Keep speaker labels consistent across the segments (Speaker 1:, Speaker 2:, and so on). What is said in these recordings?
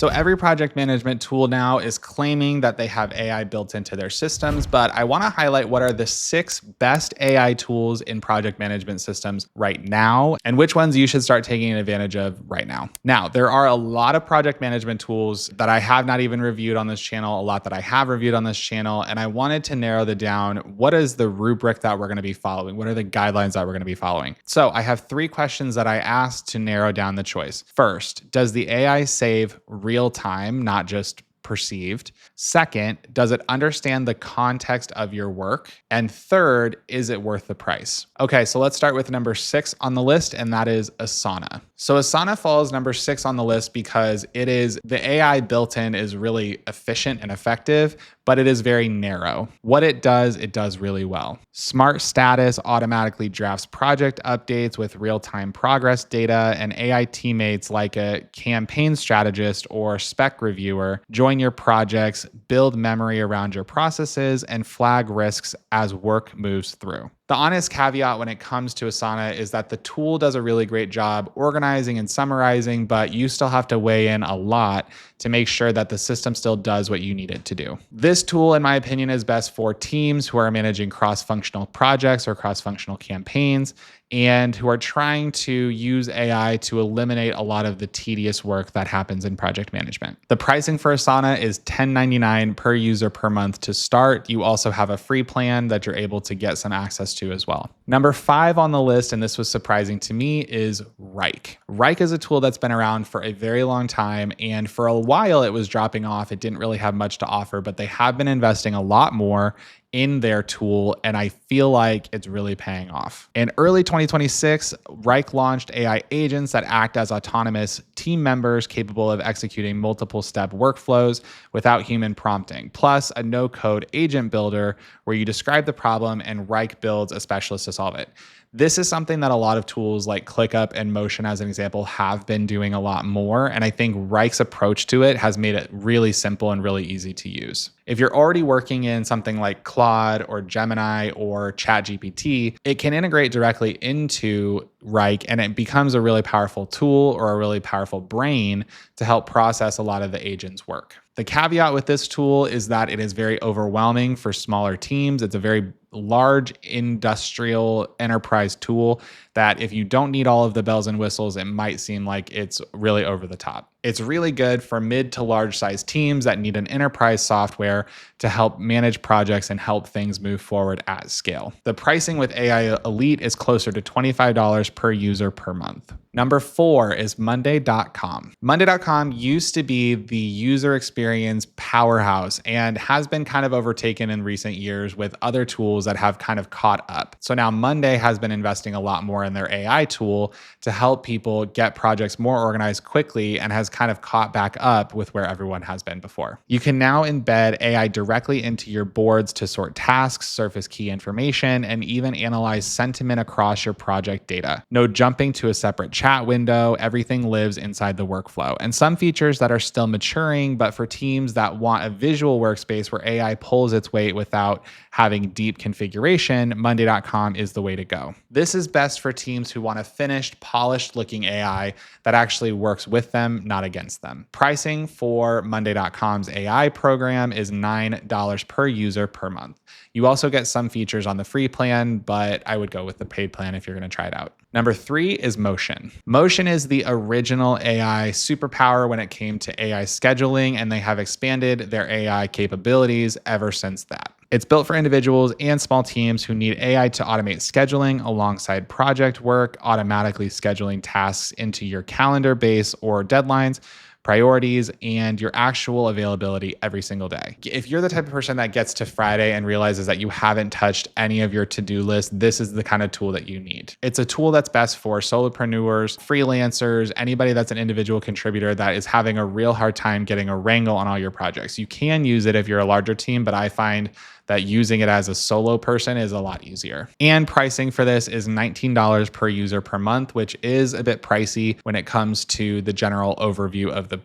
Speaker 1: So every project management tool now is claiming that they have AI built into their systems, but I want to highlight what are the 6 best AI tools in project management systems right now and which ones you should start taking advantage of right now. Now, there are a lot of project management tools that I have not even reviewed on this channel, a lot that I have reviewed on this channel, and I wanted to narrow down what is the rubric that we're going to be following? What are the guidelines that we're going to be following? So I have 3 questions that I asked to narrow down the choice. First, does the AI save real time, not just perceived? Second, does it understand the context of your work? And third, is it worth the price? Okay, so let's start with number 6 on the list, and that is Asana. So Asana falls number 6 on the list because the AI built in is really efficient and effective, but it is very narrow. What it does really well. Smart Status automatically drafts project updates with real-time progress data, and AI teammates like a campaign strategist or spec reviewer join your projects, build memory around your processes, and flag risks as work moves through. The honest caveat when it comes to Asana is that the tool does a really great job organizing and summarizing, but you still have to weigh in a lot to make sure that the system still does what you need it to do. This tool, in my opinion, is best for teams who are managing cross-functional projects or cross-functional campaigns and who are trying to use AI to eliminate a lot of the tedious work that happens in project management. The pricing for Asana is $10.99 per user per month to start. You also have a free plan that you're able to get some access to as well. Number 5 on the list, and this was surprising to me, is Wrike. Wrike is a tool that's been around for a very long time, and for a while it was dropping off. It didn't really have much to offer, but they have been investing a lot more in their tool, and I feel like it's really paying off. In early 2026, Wrike launched AI agents that act as autonomous team members capable of executing multiple step workflows without human prompting, plus a no-code agent builder where you describe the problem and Wrike builds a specialist to solve it. This is something that a lot of tools like ClickUp and Motion, as an example, have been doing a lot more. And I think Wrike's approach to it has made it really simple and really easy to use. If you're already working in something like Claude or Gemini or ChatGPT, it can integrate directly into Wrike and it becomes a really powerful tool or a really powerful brain to help process a lot of the agent's work. The caveat with this tool is that it is very overwhelming for smaller teams. It's a very large industrial enterprise tool that if you don't need all of the bells and whistles, it might seem like it's really over the top. It's really good for mid to large size teams that need an enterprise software to help manage projects and help things move forward at scale. The pricing with AI Elite is closer to $25 per user per month. Number 4 is Monday.com. Monday.com used to be the user experience powerhouse and has been kind of overtaken in recent years with other tools that have kind of caught up. So now Monday has been investing a lot more in their AI tool to help people get projects more organized quickly and has kind of caught back up with where everyone has been before. You can now embed AI directly into your boards to sort tasks, surface key information, and even analyze sentiment across your project data. No jumping to a separate chat window, everything lives inside the workflow. And some features that are still maturing, but for teams that want a visual workspace where AI pulls its weight without having deep configuration, Monday.com is the way to go. This is best for teams who want a finished, polished looking AI that actually works with them, not against them. Pricing for Monday.com's AI program is $9 per user per month. You also get some features on the free plan, but I would go with the paid plan if you're going to try it out. Number 3 is Motion. Motion is the original AI superpower when it came to AI scheduling, and they have expanded their AI capabilities ever since that. It's built for individuals and small teams who need AI to automate scheduling alongside project work, automatically scheduling tasks into your calendar base or deadlines, priorities, and your actual availability every single day. If you're the type of person that gets to Friday and realizes that you haven't touched any of your to-do list, this is the kind of tool that you need. It's a tool that's best for solopreneurs, freelancers, anybody that's an individual contributor that is having a real hard time getting a wrangle on all your projects. You can use it if you're a larger team, but I find that using it as a solo person is a lot easier. And pricing for this is $19 per user per month, which is a bit pricey when it comes to the general overview of the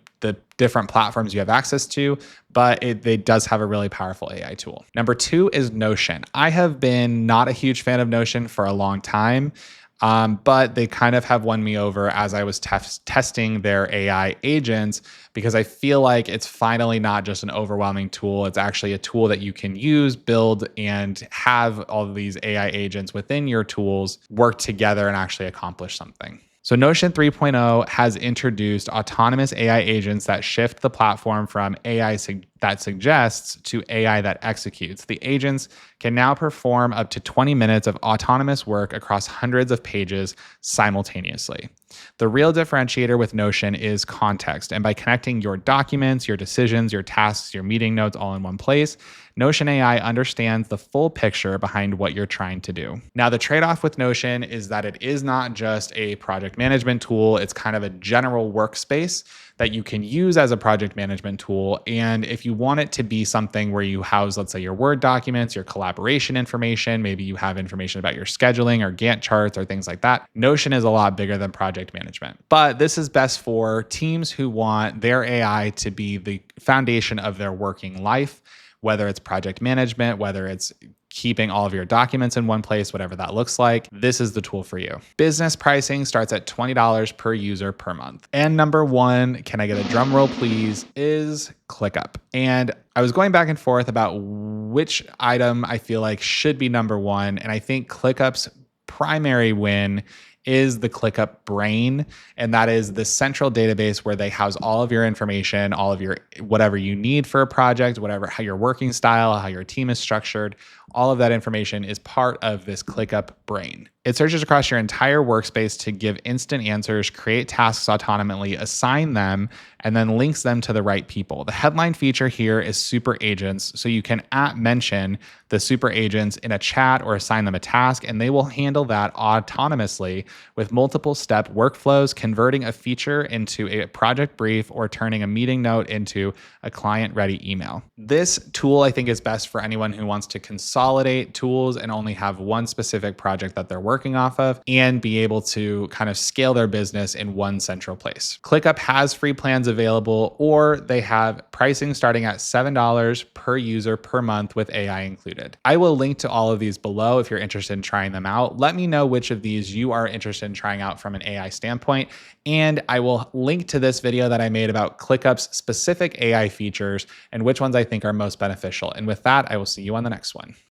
Speaker 1: different platforms you have access to, but it does have a really powerful AI tool. Number 2 is Notion. I have been not a huge fan of Notion for a long time. But they kind of have won me over as I was testing their AI agents, because I feel like it's finally not just an overwhelming tool. It's actually a tool that you can use, build, and have all of these AI agents within your tools work together and actually accomplish something. So Notion 3.0 has introduced autonomous AI agents that shift the platform from AI that suggests to AI that executes. The agents can now perform up to 20 minutes of autonomous work across hundreds of pages simultaneously. The real differentiator with Notion is context. And by connecting your documents, your decisions, your tasks, your meeting notes all in one place, Notion AI understands the full picture behind what you're trying to do. Now, the trade-off with Notion is that it is not just a project management tool. It's kind of a general workspace that you can use as a project management tool. And if you want it to be something where you house, let's say, your Word documents, your collaboration information, maybe you have information about your scheduling or Gantt charts or things like that, Notion is a lot bigger than project management. But this is best for teams who want their AI to be the foundation of their working life, whether it's project management, whether it's keeping all of your documents in one place, whatever that looks like. This is the tool for you. Business pricing starts at $20 per user per month. And number one, can I get a drum roll please, is ClickUp. And I was going back and forth about which item I feel like should be number one. And I think ClickUp's primary win is the ClickUp brain. And that is the central database where they house all of your information, all of your whatever you need for a project, whatever, how your working style, how your team is structured. All of that information is part of this ClickUp brain. It searches across your entire workspace to give instant answers, create tasks autonomously, assign them, and then links them to the right people. The headline feature here is super agents. So you can mention the super agents in a chat or assign them a task, and they will handle that autonomously with multiple step workflows, converting a feature into a project brief or turning a meeting note into a client ready email. This tool, I think, is best for anyone who wants to consolidate tools and only have one specific project that they're working off of and be able to kind of scale their business in one central place. ClickUp has free plans available, or they have pricing starting at $7 per user per month with AI included. I will link to all of these below if you're interested in trying them out. Let me know which of these you are interested in trying out from an AI standpoint. And I will link to this video that I made about ClickUp's specific AI features and which ones I think are most beneficial. And with that, I will see you on the next one.